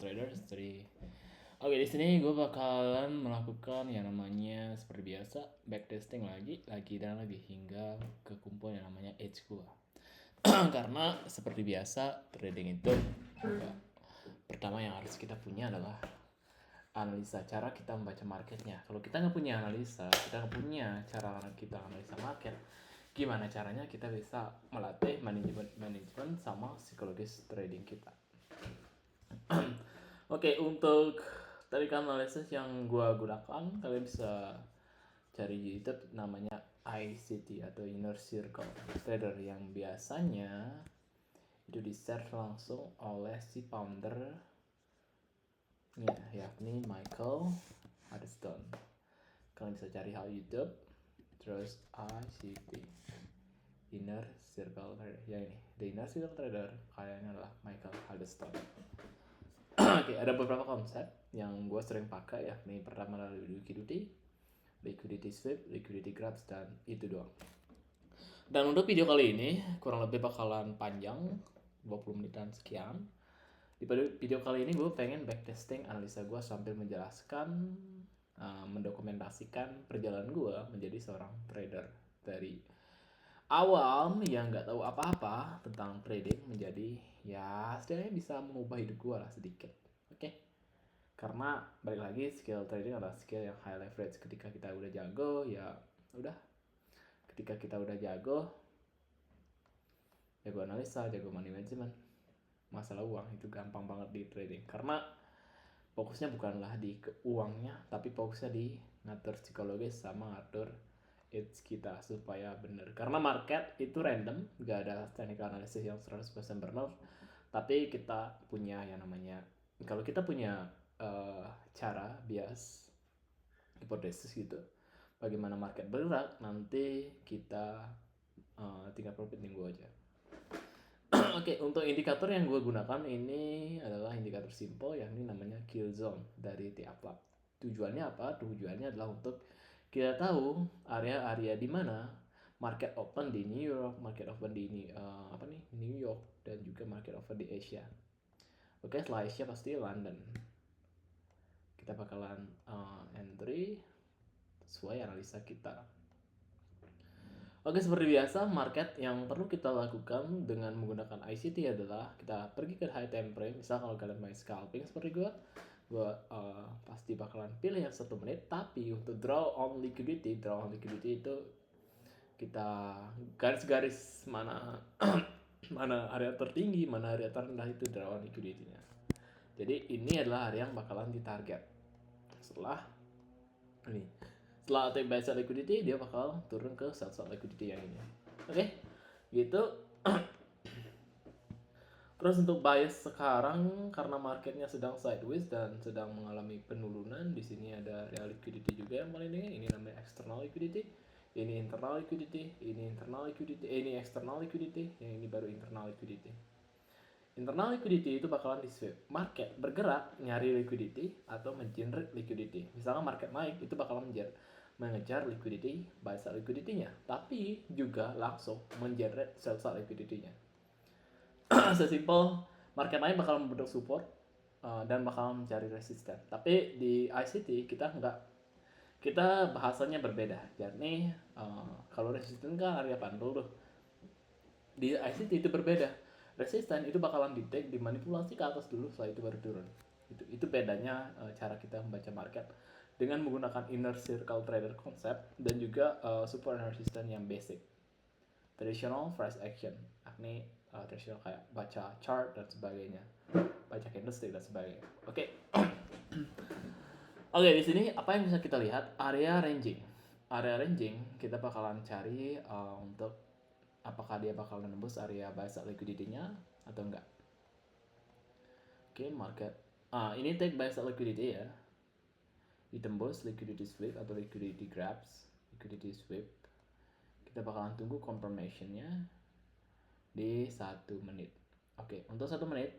Traders dari. Oke, di sini gue bakalan melakukan yang namanya seperti biasa backtesting lagi dan lagi hingga ke kumpul yang namanya edge gue. Karena seperti biasa trading itu pertama yang harus kita punya adalah analisa, cara kita membaca marketnya. Kalau kita nggak punya analisa, kita nggak punya cara kita analisa market, gimana caranya kita bisa melatih manajemen sama psikologis trading kita. Oke, untuk tadi analisis yang gua gunakan, kalian bisa cari di YouTube namanya ICT atau Inner Circle Trader, yang biasanya itu di-share langsung oleh si founder yakni Michael Hudson. Kalian bisa cari hal YouTube terus ICT Inner Circle Trader, ya ini The Inner Circle Trader, kayaknya adalah Michael Hudson. Oke, ada beberapa konsep yang gue sering pakai, yakni pertama adalah liquidity sweep, liquidity grabs, dan itu doang. Dan untuk video kali ini kurang lebih bakalan panjang, 20 menitan sekian. Di video kali ini gue pengen backtesting analisa gue sambil menjelaskan, mendokumentasikan perjalanan gue menjadi seorang trader dari awal yang nggak tahu apa-apa tentang trading menjadi ya setidaknya bisa mengubah hidup gue lah sedikit. Oke. Karena balik lagi, skill trading adalah skill yang high leverage. Ketika kita udah jago, ya udah. Ketika kita udah jago analisa, jago money management, masalah uang itu gampang banget di trading. Karena fokusnya bukanlah di uangnya, tapi fokusnya di ngatur psikologis sama ngatur edge kita supaya bener. Karena market itu random, gak ada technical analysis yang 100% benar. Tapi kita punya yang namanya, kalau kita punya cara bias hipotesis gitu, bagaimana market bergerak, nanti kita tinggal profit nunggu aja. Oke, untuk indikator yang gue gunakan ini adalah indikator simple, yakni namanya kill zone dari Tiaplab. Tujuannya apa? Tujuannya adalah untuk kita tahu area-area di mana market open di New York, market open di New York, dan juga market open di Asia. Oke, setelah Asia pasti London. Kita bakalan entry sesuai analisa kita. Oke, seperti biasa, market yang perlu kita lakukan dengan menggunakan ICT adalah kita pergi ke high time frame. Misal kalau kalian main scalping seperti gue pasti bakalan pilih yang 1 menit. Tapi untuk draw on liquidity itu kita garis-garis mana mana area tertinggi, mana area terendah, itu draw on liquidity-nya. Jadi ini adalah area yang bakalan ditarget. Setelah take buy sell liquidity, dia bakal turun ke sell liquidity yang ini. Oke, gitu. Terus untuk bias sekarang, karena marketnya sedang sideways dan sedang mengalami penurunan, di sini ada real liquidity juga yang paling ini namanya external liquidity, ini internal liquidity, ini internal liquidity, ini external liquidity, yang ini baru internal liquidity. Internal liquidity itu bakalan di sweep. Market bergerak nyari liquidity atau mengenerate liquidity. Misalnya market naik, itu bakalan mengejar liquidity, buy side liquidity-nya, tapi juga langsung mengenerate sell side liquidity-nya. Sesimpel market naik bakal membentuk support dan bakal mencari resisten. Tapi di ICT kita bahasanya berbeda. Jadi kalau resisten kan area pantul tuh. Di ICT itu berbeda. Resisten itu bakalan di-take, dimanipulasi ke atas dulu, setelah itu baru turun. Itu bedanya cara kita membaca market dengan menggunakan inner circle trader concept dan juga support and resistance yang basic. Traditional price action, yakni traditional kayak baca chart dan sebagainya, baca candlestick dan sebagainya. Oke. Oke, di sini apa yang bisa kita lihat? Area ranging. Area ranging kita bakalan cari untuk apakah dia bakal menembus area buy side liquidity-nya atau enggak. Oke, market. Ini take buy side liquidity ya. Ditembus liquidity sweep atau liquidity grabs, liquidity sweep. Kita bakalan tunggu confirmation-nya di 1 menit. Oke, untuk 1 menit.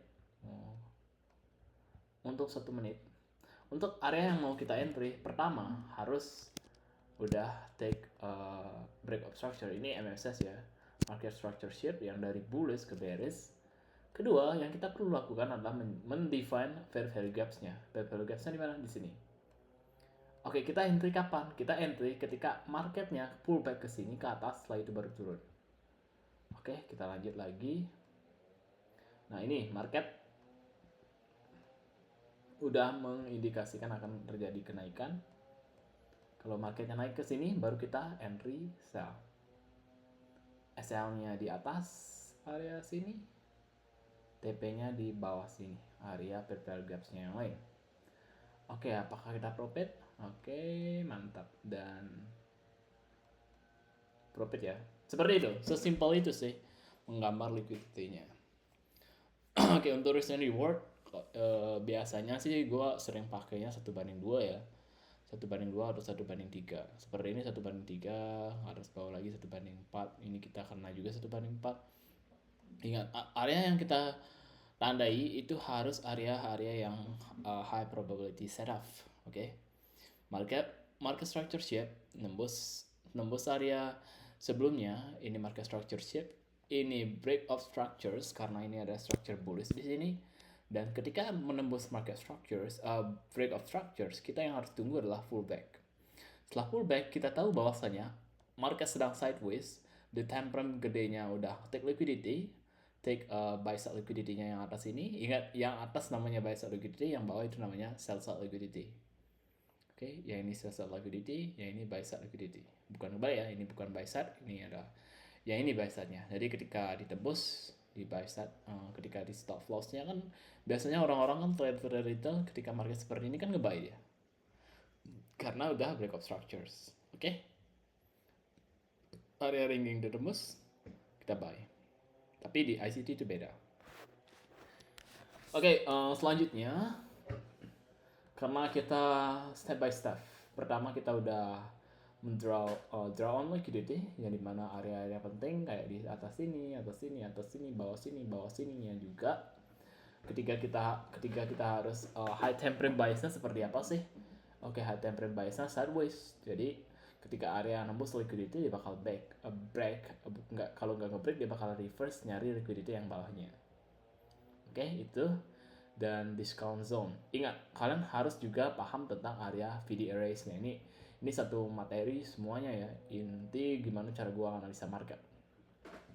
Untuk area yang mau kita entry, pertama harus udah take break of structure. Ini MSS ya, market structure shift yang dari bullish ke bearish. Kedua, yang kita perlu lakukan adalah mendefine fair value gaps-nya. Fair value gaps-nya di mana? Di sini. Oke, kita entry kapan? Kita entry ketika marketnya pullback ke sini ke atas, setelah itu baru turun. Oke, kita lanjut lagi. Nah, ini market udah mengindikasikan akan terjadi kenaikan. Kalau marketnya naik ke sini, baru kita entry sell. SL-nya di atas area sini, TP-nya di bawah sini, area fair value gaps-nya yang lain. Oke, apakah kita profit? Oke, mantap. Dan profit ya. Seperti itu, sesimpel itu sih menggambar liquidity-nya. Oke, untuk risk and reward biasanya sih gue sering pakainya 1:2 ya. 1:2 atau 1:3. Seperti ini 1:3, harus bawa lagi 1:4. Ini kita kena juga 1:4. Ingat, area yang kita tandai itu harus area-area yang high probability setup. Oke. Market structure shape nembus area sebelumnya, ini market structure shape, ini break of structures karena ini ada structure bullish di sini. Dan ketika menembus market structures, break of structures, kita yang harus tunggu adalah pullback. Setelah pullback, kita tahu bahwasanya market sedang sideways, the time frame gedenya udah take liquidity, take buy side liquidity-nya yang atas ini. Ingat, yang atas namanya buy side liquidity, yang bawah itu namanya sell side liquidity. Oke, yang ini sell side liquidity, yang ini buy side liquidity. Bukan buy ya, ini bukan buy side, ini ada yang ini buy side-nya. Jadi ketika ditebus di buy side, ketika di stop loss-nya kan biasanya orang-orang kan trader retail ketika market seperti ini kan nge-buy dia. Karena udah break of structures. Oke. Area ringing ditembus, kita buy. Tapi di ICT itu beda. Oke, selanjutnya karena kita step by step. Pertama kita udah draw on liquidity, yang dimana area-area penting kayak di atas sini, bawah sini ya juga. Ketika kita harus high time frame biasnya seperti apa sih? Oke, high time frame biasnya sideways. Jadi ketika area nembus liquidity dia bakal kalau nggak nge-break dia bakal reverse nyari liquidity yang bawahnya. Oke, itu. Dan discount zone. Ingat, kalian harus juga paham tentang area VD arrays-nya. Ini satu materi semuanya ya. Inti gimana cara gua analisa market.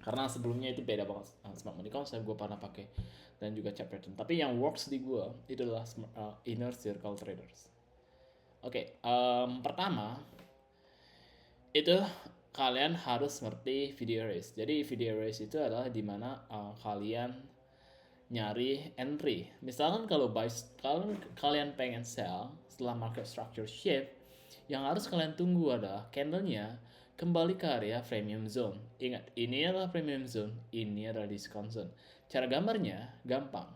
Karena sebelumnya itu beda banget. Smart Money Concept gue pernah pakai dan juga chart pattern. Tapi yang works di gue itu adalah inner circle traders. Oke, pertama itu kalian harus ngerti VD arrays. Jadi VD arrays itu adalah dimana kalian nyari entry. Misalkan kalau kalian pengen sell setelah market structure shift, yang harus kalian tunggu adalah candlenya kembali ke area premium zone. Ingat, ini adalah premium zone, ini adalah discount zone. Cara gambarnya gampang.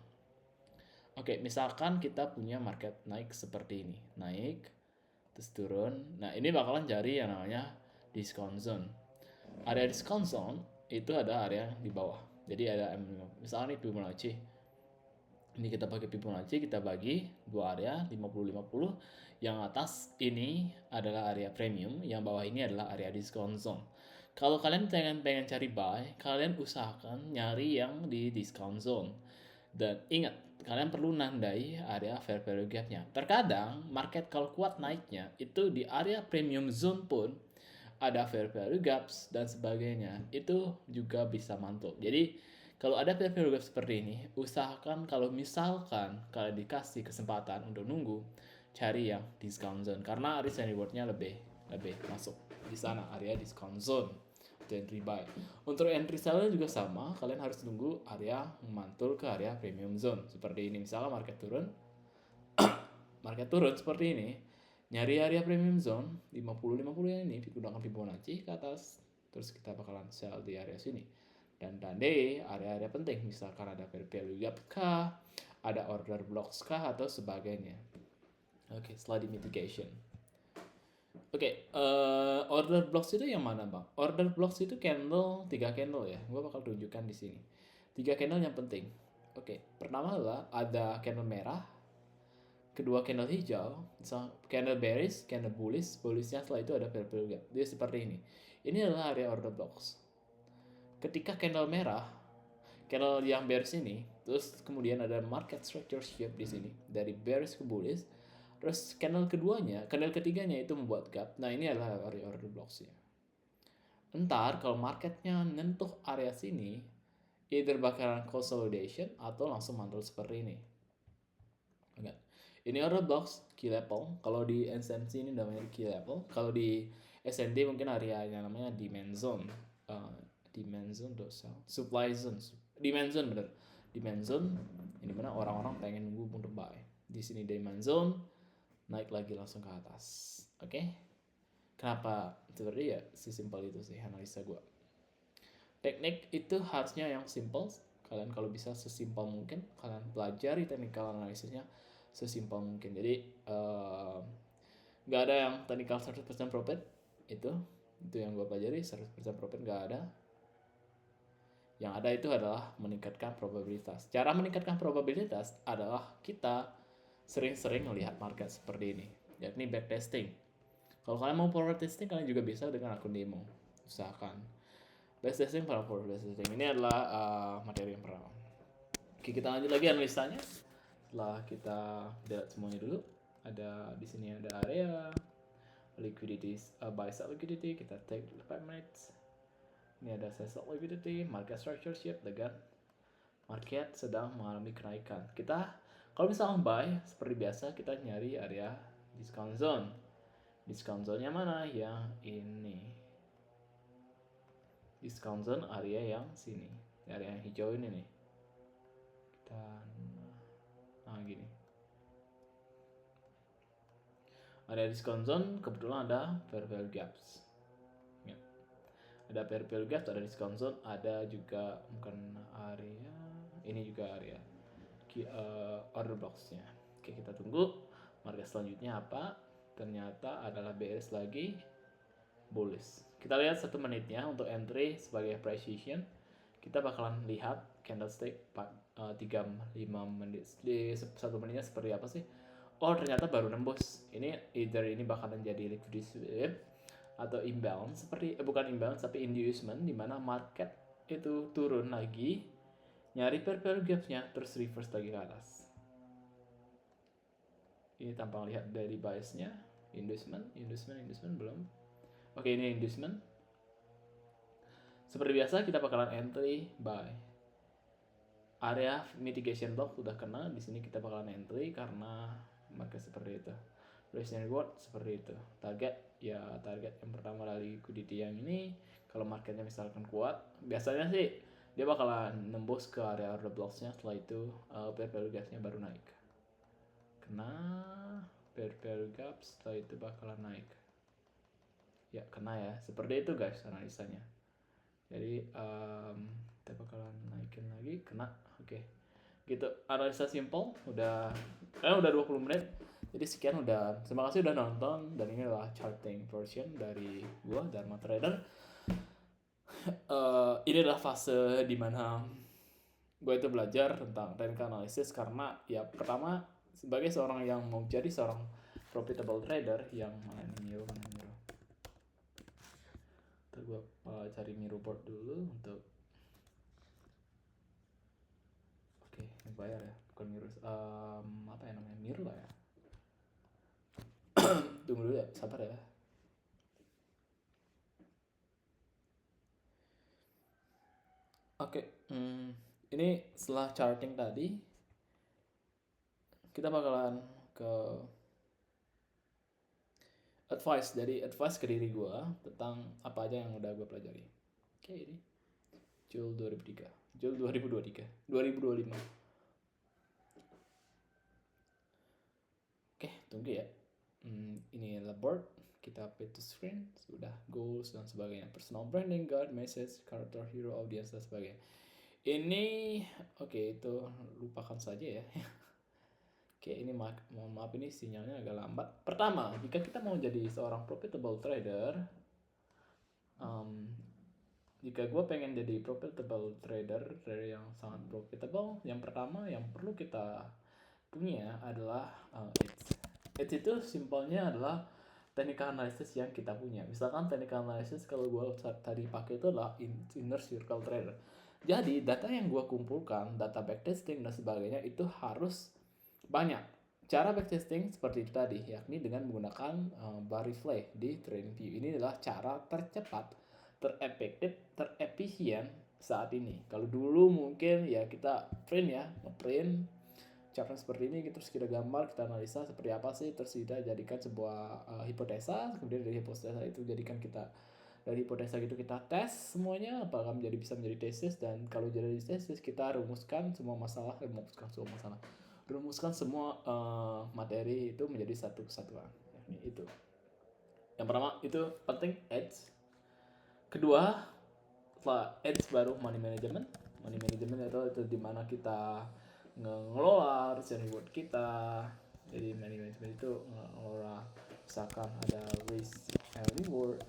Oke, misalkan kita punya market naik seperti ini. Naik, terus turun. Nah, ini bakalan cari yang namanya discount zone. Area discount zone itu ada area di bawah. Jadi ada misalnya ini Fibonacci. Ini kita pakai Fibonacci, kita bagi dua area 50-50. Yang atas ini adalah area premium, yang bawah ini adalah area discount zone. Kalau kalian pengen cari buy, kalian usahakan nyari yang di discount zone. Dan ingat, kalian perlu nandai area fair value gap-nya. Terkadang market kalau kuat naiknya itu di area premium zone pun ada fair value gaps dan sebagainya, itu juga bisa mantul. Jadi kalau ada fair value gap seperti ini, usahakan kalau misalkan kalian dikasih kesempatan untuk nunggu, cari yang discount zone karena risk and reward-nya lebih masuk di sana, area discount zone untuk entry buy. Untuk entry sell juga sama, kalian harus nunggu area mantul ke area premium zone seperti ini. Misalnya market turun seperti ini, nyari area premium zone 50-50 yang ini digunakan Fibonacci ke atas, terus kita bakalan sell di area sini dan tandai area-area penting, misalkan ada fair value gap kah, ada order blocks kah atau sebagainya. Oke, sliding mitigation. Oke, order blocks itu yang mana bang? Order blocks itu 3 candle ya. Gue bakal tunjukkan di sini. 3 candle yang penting. Oke, pertama adalah ada candle merah, kedua candle hijau, candle bearish, candle bullishnya setelah itu ada fair value gap. Dia seperti ini. Ini adalah area order blocks. Ketika candle merah, Candle yang bearish ini, terus kemudian ada market structure shift di sini dari bearish ke bullish. Terus candle ketiganya itu membuat gap. Nah, ini adalah area order blocks ya. Entar kalau marketnya menyentuh area sini, either bakalan consolidation atau langsung mantul seperti ini. Enggak. Ini order blocks key level. Kalau di SMC ini namanya key level. Kalau di SND mungkin areanya namanya demand zone. Demand zone supply zone. Demand zone bener. Demand zone ini mana orang-orang pengen nunggu untuk buy. Di sini demand zone naik lagi langsung ke atas. Oke. Kenapa seperti ya sesimpel itu sih analisa gue. Teknik itu harusnya yang simple. Kalian kalau bisa sesimpel mungkin kalian pelajari technical analisisnya sesimpel mungkin. Jadi nggak ada yang technical 100% profit. Itu yang gue pelajari. 100% profit nggak ada. Yang ada itu adalah meningkatkan probabilitas. Cara meningkatkan probabilitas adalah kita sering-sering melihat market seperti ini, yakni backtesting. Kalau kalian mau forward testing, kalian juga bisa dengan akun demo. Usahakan backtesting para forward testing. Ini adalah materi yang pertama. Oke, kita lanjut lagi analisanya. Setelah kita lihat semuanya dulu, ada di sini ada area liquidity, buy side liquidity. Kita take 5 minutes. Ini ada sell liquidity, market structure shift dengan market sedang mengalami kenaikan. Kita kalau misalnya buy seperti biasa kita nyari area discount zone. Discount zone-nya mana? Yang ini. Discount zone area yang sini. Area yang hijau ini nih. Nah gini. Area discount zone kebetulan ada fair value gaps. Ya. Ada fair value gaps, ada discount zone, ada juga bukan area. Ini juga area order box-nya. Oke, kita tunggu market selanjutnya apa. Ternyata adalah bearish lagi, bullish. Kita lihat 1 menitnya untuk entry sebagai precision. Kita bakalan lihat candlestick 3-5 menit di 1 menitnya seperti apa sih. Oh, ternyata baru nembus. Ini either ini bakalan jadi liquidity sweep atau imbalance, seperti bukan imbalance tapi inducement, di mana market itu turun lagi nyari fair value gap-nya terus reverse lagi ke atas. Ini tampang lihat dari biasnya. Inducement belum. Oke, ini inducement. Seperti biasa kita bakalan entry buy. Area mitigation block udah kena, di sini kita bakalan entry karena market seperti itu. Risk and reward seperti itu. Target yang pertama dari liquidity yang ini. Kalau marketnya misalkan kuat, biasanya sih dia bakalan nembus ke area order blocks-nya. Setelah itu fair value gap-nya baru naik. Kena fair value gap, setelah itu bakalan naik. Ya kena ya, seperti itu guys analisanya. Jadi kita bakalan naikin lagi, kena. Oke. Gitu, analisa simple. Udah 20 menit. Jadi sekian udah. Terima kasih udah nonton, dan ini adalah charting version dari gua Dharma Trader. Ini adalah fase dimana gue itu belajar tentang technical analysis, karena ya pertama sebagai seorang yang mau jadi seorang profitable trader yang mana ini Ntar gue cari mirror board dulu untuk bayar ya, bukan mirror, apa ya namanya, mirror lah ya. Tunggu dulu ya, sabar ya. Oke, ini setelah charting tadi, kita bakalan ke advice ke diri gue tentang apa aja yang udah gue pelajari. Oke, ini Jul 2023, 2025. Oke, tunggu ya. Ini adalah board, kita pay to screen, sudah goals dan sebagainya, personal branding, guard, message, character, hero, audience dan sebagainya. Ini itu lupakan saja ya. Oke, ini mohon maaf ini sinyalnya agak lambat. Pertama, jika kita mau jadi seorang profitable trader, jika gue pengen jadi profitable trader yang sangat profitable, yang pertama yang perlu kita punya adalah it's itu simpelnya adalah technical analysis yang kita punya. Misalkan technical analysis kalau gue tadi pakai itu adalah inner circle trader. Jadi data yang gue kumpulkan, data backtesting dan sebagainya itu harus banyak. Cara backtesting seperti itu tadi, yakni dengan menggunakan Barifly di TradingView. Ini adalah cara tercepat, terefektif, terefisien saat ini. Kalau dulu mungkin ya kita print ya, ngeprint chartnya seperti ini, terus kita gambar, kita analisa seperti apa sih, terus kita jadikan sebuah hipotesa, kemudian dari hipotesa itu jadikan kita dari hipotesa gitu kita tes semuanya apakah bisa menjadi tesis, dan kalau jadi tesis kita rumuskan semua masalah rumuskan semua materi itu menjadi satu kesatuan. Itu yang pertama, itu penting edge. Kedua, setelah edge baru money management itu dimana kita ngelola risk and reward kita. Jadi money management itu ngelola, misalkan ada risk and reward,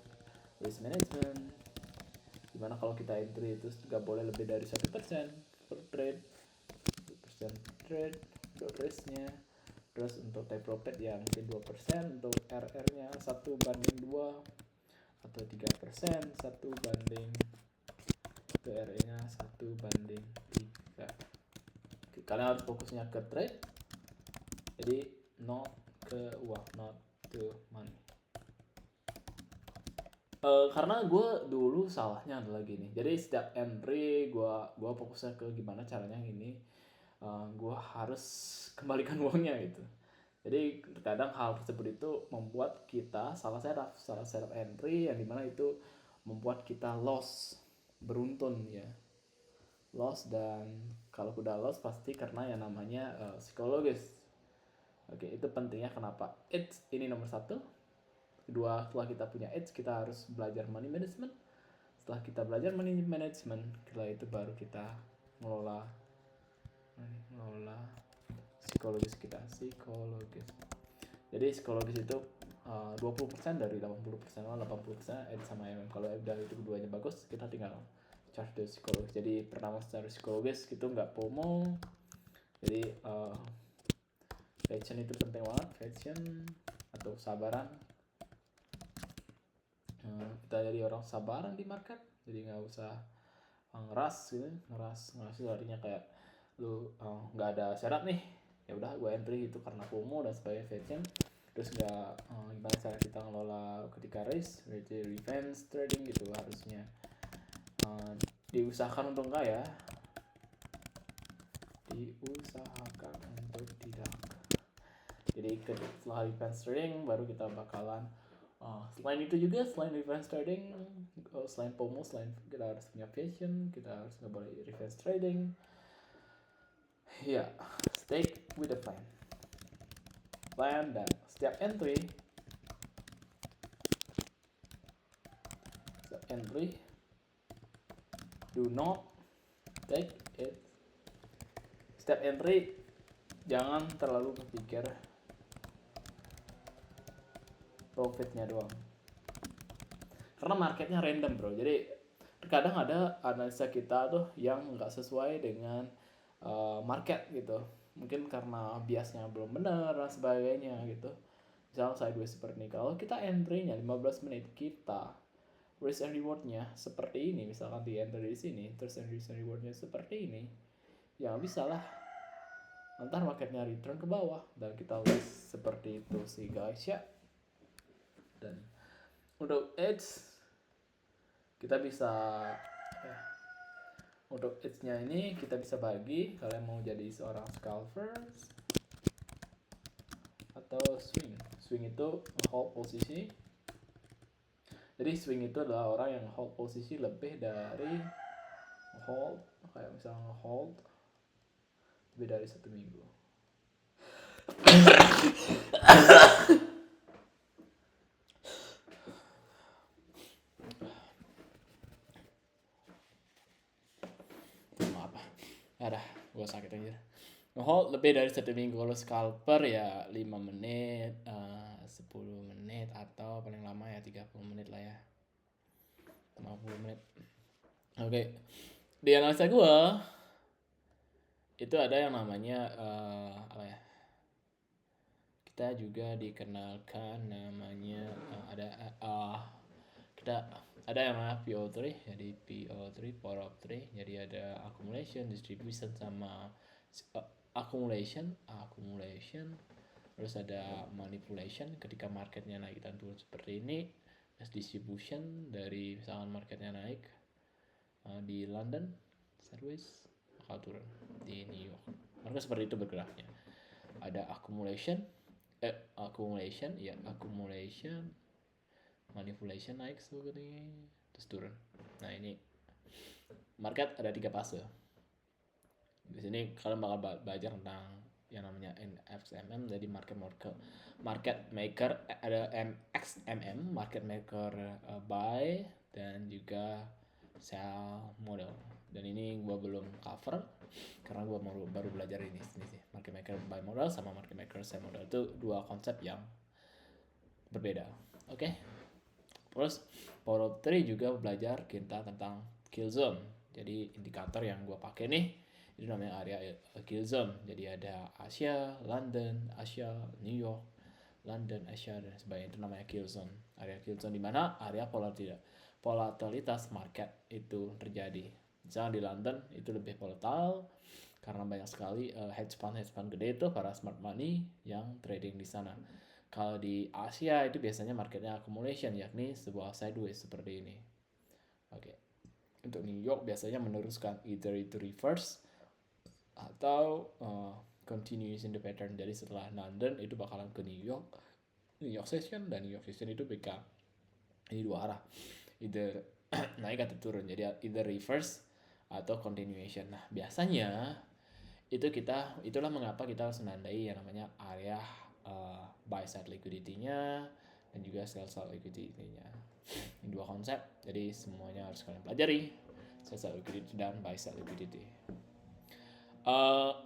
risk management, dimana kalau kita entry itu nggak boleh lebih dari 1% per trade, 1% trade untuk risknya. Terus untuk take profit ya mungkin 2%, untuk RR nya 1/2 atau 3%, 1/, untuk RE nya 1/3. Kalian harus fokusnya ke trade, jadi not ke uang, not to money. Karena gue dulu salahnya adalah gini, jadi setiap entry gue fokusnya ke gimana caranya ini gue harus kembalikan uangnya gitu. Jadi terkadang hal tersebut itu membuat kita salah setup entry, yang dimana itu membuat kita loss beruntun ya, loss. Dan kalau udah loss pasti karena yang namanya psikologis. Oke, itu pentingnya kenapa edge ini nomor 1. Kedua, setelah kita punya edge, kita harus belajar money management. Setelah kita belajar money management, setelah itu baru kita ngelola psikologis kita. Jadi psikologis itu 20% dari 80%, 80% edge sama MM. Kalau udah itu keduanya bagus, kita tinggal charge dari psikologis. Jadi pertama secara psikologis itu nggak FOMO. Jadi passion itu penting banget, passion atau kesabaran. Kita jadi orang sabaran di market, jadi nggak usah ngeras gitu. Ngeras itu artinya kayak lu nggak ada syarat nih, ya udah gue entry itu karena FOMO dan sebagainya, fashion. Terus nggak gimana cara kita ngelola ketika risk, revenge trading gitu. Harusnya diusahakan untuk enggak ya, diusahakan untuk tidak. Jadi setelah revenge trading baru kita bakalan selain itu juga, selain revenge trading, selain FOMO, selain kita harus punya passion, kita harus nggak boleh revenge trading ya. Stick with the plan, dan setiap entry do not take it. Setiap entry jangan terlalu berpikir profitnya doang, karena marketnya random bro. Jadi terkadang ada analisa kita tuh yang nggak sesuai dengan market gitu, mungkin karena biasnya belum benar dan sebagainya gitu. Misalnya sideways seperti ini, kalau kita entry-nya 15 menit, kita risk and reward-nya seperti ini, misalkan di entry di sini, terus risk and reward-nya seperti ini, ya bisa lah ntar marketnya return ke bawah dan kita lose seperti itu sih guys ya. Dan untuk edge kita bisa untuk edge-nya ini kita bisa bagi, kalian mau jadi seorang scalpers atau swing itu hold posisi. Jadi swing itu adalah orang yang hold posisi lebih dari hold, kayak misalnya hold lebih dari 1 minggu. Maaf ya, dah gue sakit aja. Hold lebih dari 1 minggu. Kalau scalper ya 5 menit, 10 menit, atau paling lama ya 30 menit lah ya, 50 menit. Oke. Di analisa gue itu ada yang namanya apa ya, kita juga dikenalkan namanya ada yang namanya PO3, jadi PO3 power of 3, jadi ada accumulation, distribution, sama accumulation, terus ada manipulation ketika marketnya naik dan turun seperti ini, terus distribution dari misalkan marketnya naik di London sideways bakal turun di New York, maka seperti itu bergeraknya. Ada accumulation, manipulation naik seperti terus turun. Nah ini market ada 3 fase. Di sini kalian bakal belajar tentang yang namanya MXMM, jadi market maker, ada MXMM, market maker buy, dan juga sell model. Dan ini gue belum cover karena gue baru belajar ini sih, market maker buy model sama market maker sell model, itu dua konsep yang berbeda. Oke. Terus Power 3 juga belajar kita tentang kill zone. Jadi indikator yang gue pakai nih itu namanya area kill zone. Jadi ada Asia, London, Asia, New York, London, Asia, dan sebagainya, itu namanya kill zone. Area kill zone di mana area volatilitas market itu terjadi. Misalnya di London itu lebih volatile karena banyak sekali hedge fund gede itu para smart money yang trading di sana. Kalau di Asia itu biasanya marketnya accumulation, yakni sebuah sideways seperti ini. Oke. Untuk New York biasanya meneruskan either itu reverse atau continuous in the pattern. Jadi setelah London itu bakalan ke New York session, dan New York session itu BK. Ini dua arah, either naik atau turun. Jadi either reverse atau continuation. Nah biasanya itulah mengapa kita harus menandai yang namanya area buy side liquidity-nya dan juga sell side liquidity-nya. Ini dua konsep, jadi semuanya harus kalian pelajari, sell side liquidity dan buy side liquidity.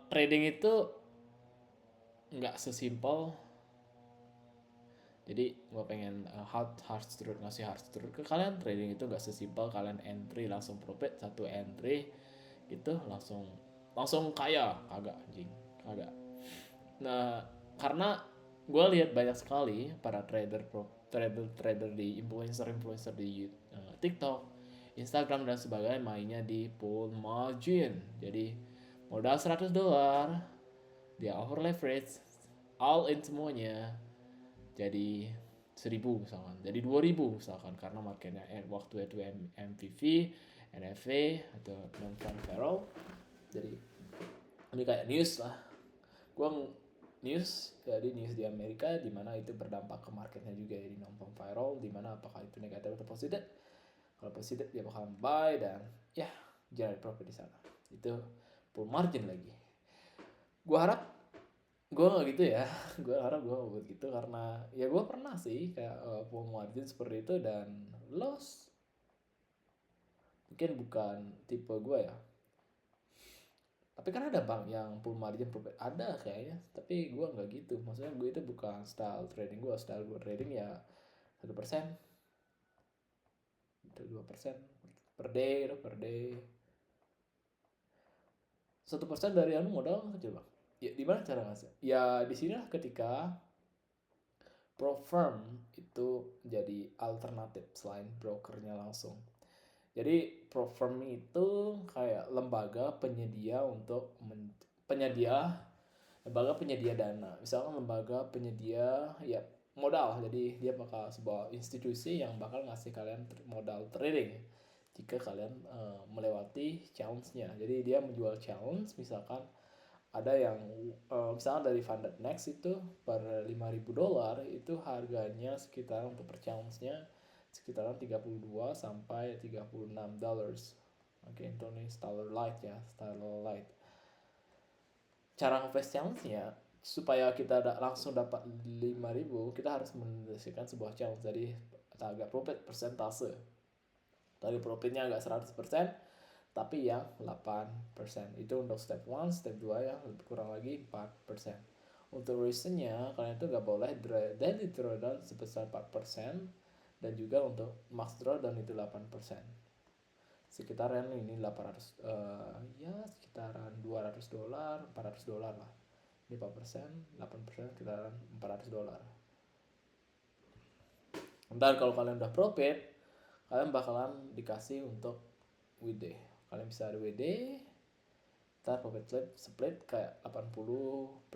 Trading itu nggak sesimpel. Jadi gue pengen ngasih hard truth ke kalian. Trading itu nggak sesimpel kalian entry langsung profit, satu entry itu langsung kaya, kagak anjing, kagak. Nah karena gue lihat banyak sekali para trader di influencer di TikTok, Instagram dan sebagainya mainnya di pool margin. Jadi modal $100, dia over leverage, all in semuanya, jadi 1.000 misalkan, jadi 2.000 misalkan, karena marketnya waktu itu MPV, NFA atau non-farm payroll. Jadi ini kayak news lah, news di Amerika, di mana itu berdampak ke marketnya juga, jadi non-farm payroll, di mana apakah itu negatif atau positif. Kalau positif dia bakal buy dan ya generate profit di sana. Itu full margin lagi. Gue harap gue nggak gitu ya. Gue harap gue buat gitu karena ya gue pernah sih kayak full margin seperti itu dan loss. Mungkin bukan tipe gue ya. Tapi kan ada bank yang full margin profit, ada kayaknya, tapi gue nggak gitu. Maksudnya gue itu bukan style trading gue. Style gue trading ya 1%, 2% per day, 1% dari modal coba. Ya di mana cara ngasih? Ya di sini lah ketika pro firm itu jadi alternatif selain brokernya langsung. Jadi pro firm itu kayak lembaga penyedia dana. Misalkan lembaga penyedia ya modal. Jadi dia bakal sebuah institusi yang bakal ngasih kalian modal trading jika kalian melewati challenge-nya. Jadi dia menjual challenge, misalkan ada yang misalnya dari Funded Next itu per $5.000 itu harganya sekitar untuk per challenge-nya sekitaran 32 sampai $36. Oke, itu nih Stellar Light. Cara nge-flash challenge-nya supaya kita langsung dapat 5.000, kita harus mendeskripsikan sebuah challenge. Jadi target profit persentase. Target profitnya agak 100%, tapi yang 8%. Itu untuk step 1, step 2 ya lebih kurang lagi 4%. Untuk reasonnya kalian itu nggak boleh daily drawdown sebesar 4%, dan juga untuk max drawdown itu 8%. Sekitaran ini 800 ya sekitaran $200, $400 lah. Ini 4%, 8% sekitaran $400. Ntar kalau kalian udah profit, kalian bakalan dikasih untuk WD. Kalian bisa ada WD, ntar profit split kayak 80%,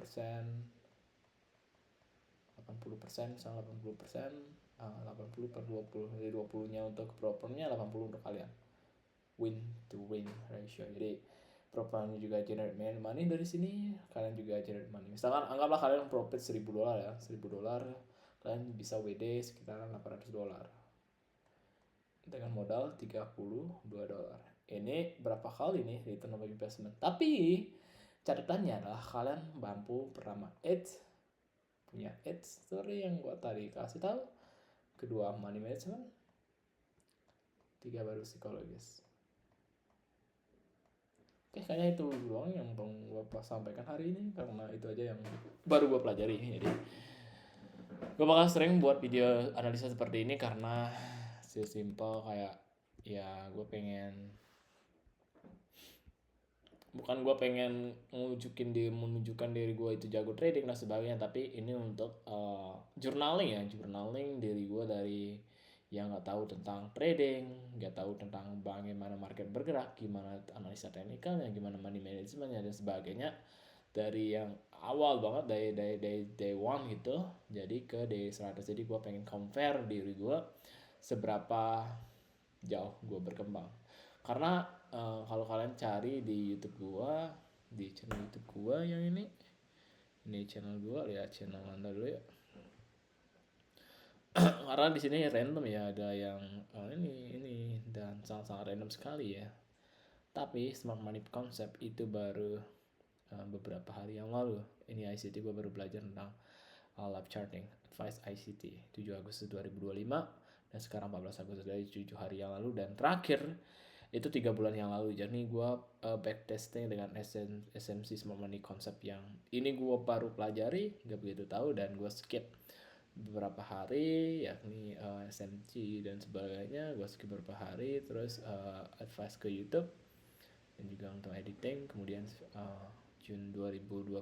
80%, misalnya 80%, 80 per 20, jadi 20 nya untuk propernya, 80 untuk kalian. Win to win ratio. Jadi propernya juga generate money dari sini, kalian juga generate money. Misalkan anggaplah kalian profit $1,000 ya, $1,000 kalian bisa WD sekitaran $800 dengan modal $32. Ini berapa kali nih return of investment. Tapi catatannya adalah kalian mampu pertama punya story yang gua tadi kasih tahu, kedua money management, tiga baru psikologis. Oke, kayaknya itu doang yang bang gue sampaikan hari ini, karena itu aja yang baru gue pelajari. Jadi gue bakal sering buat video analisa seperti ini karena simple kayak ya gue pengen, bukan gue pengen menunjukkan diri gue itu jago trading dan sebagainya, tapi ini untuk journaling diri gue dari yang nggak tahu tentang trading, nggak tahu tentang bagaimana market bergerak, gimana analisa teknikalnya, gimana money managementnya dan sebagainya, dari yang awal banget dari day one gitu jadi ke day 100. Jadi gue pengen compare diri gue seberapa jauh gue berkembang, karena kalau kalian cari di YouTube gue, di channel YouTube gue yang ini channel gue, lihat channel anda dulu ya. Karena di sini random ya, ada yang ini dan sangat random sekali ya. Tapi Smart Money Concept itu baru beberapa hari yang lalu. Ini ICT gue baru belajar tentang live charting, advice ICT 7 Agustus 2025, dan sekarang 14 Agustus, dari 7 hari yang lalu, dan terakhir itu 3 bulan yang lalu. Jadi gue backtesting dengan SMC Smart Money Concept yang ini gue baru pelajari, gak begitu tahu, dan gue skip beberapa hari, yakni SMC dan sebagainya gue skip beberapa hari. Terus advice ke YouTube dan juga untuk editing. Kemudian June 2025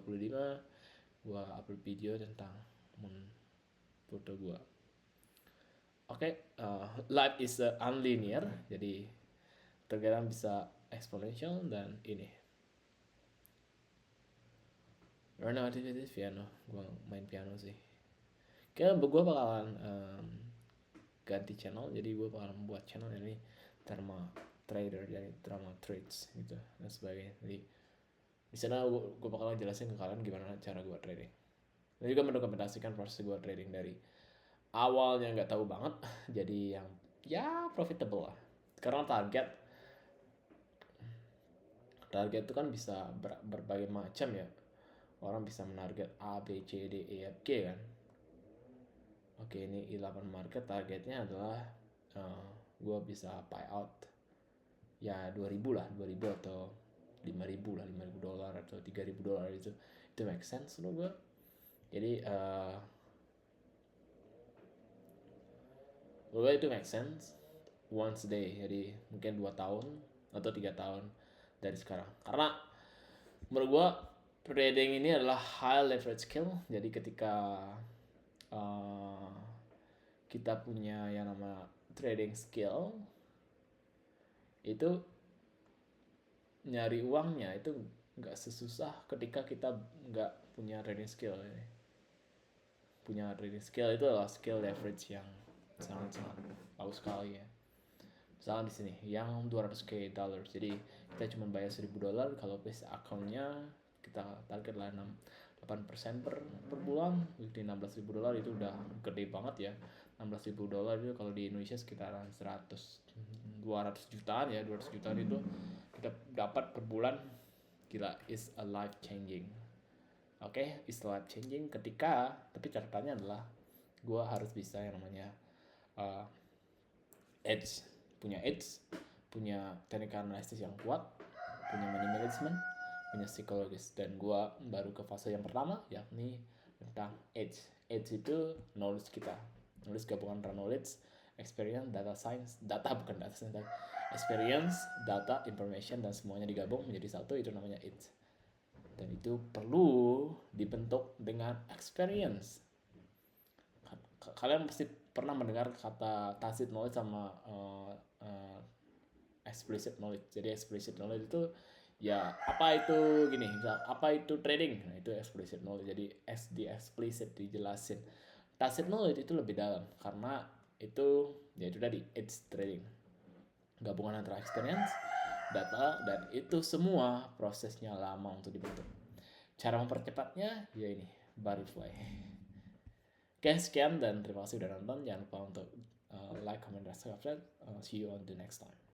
gue upload video tentang foto gue. Oke, life is unlinear, jadi terkadang bisa exponential dan ini. Right now aktivitas piano, gue main piano sih. Kayaknya gue bakalan ganti channel, jadi gue bakalan membuat channel ini Therma Trader, jadi Therma Trades gitu dan sebagainya. Jadi di sana gue bakalan jelasin ke kalian gimana cara gue trading, dan juga mendokumentasikan proses gue trading dari awalnya nggak tahu banget jadi yang ya profitable lah. Karena target itu kan bisa berbagai macam ya. Orang bisa menarget A, B, C, D, E, F, G kan. Oke, ini 11 market targetnya adalah gue bisa buy out ya 2000 lah, 2000 atau 5000 lah, $5,000 atau $3,000 itu make sense loh gue. Jadi gue itu make sense once a day, jadi mungkin 2 tahun atau 3 tahun dari sekarang. Karena menurut gue trading ini adalah high leverage skill. Jadi ketika kita punya yang nama trading skill, itu nyari uangnya itu nggak sesusah ketika kita nggak punya trading skill. Punya trading skill itu adalah skill leverage yang sangat bagus sekali ya. Misalnya di sini yang $200k, jadi kita cuma bayar $1,000. Kalau base accountnya kita target lah 8% per bulan, jadi $16,000 itu udah gede banget ya. $16,000 itu kalau di Indonesia sekitaran 200 jutaan ya, 200 jutaan itu kita dapat per bulan. Gila, is a life changing. Oke, is life changing ketika, tapi catatannya adalah gue harus bisa yang namanya edge, punya teknik analisis yang kuat, punya money management, punya psikologis. Dan gue baru ke fase yang pertama, yakni tentang edge itu knowledge kita, knowledge gabungan antara knowledge, experience, data science, experience, data, information, dan semuanya digabung menjadi satu, itu namanya edge. Dan itu perlu dibentuk dengan experience. Kalian pasti pernah mendengar kata tacit knowledge sama explicit knowledge. Jadi explicit knowledge itu ya apa itu gini, misal apa itu trading, nah itu explicit knowledge. Jadi di explicit dijelasin. Tacit knowledge itu lebih dalam karena itu ya itu tadi, it's trading, gabungan antara experience, data, dan itu semua prosesnya lama untuk dibentuk. Cara mempercepatnya ya ini, Butterfly. Oke, sekian dan terima kasih udah nonton. Jangan lupa untuk like, comment, dan subscribe. See you on the next time.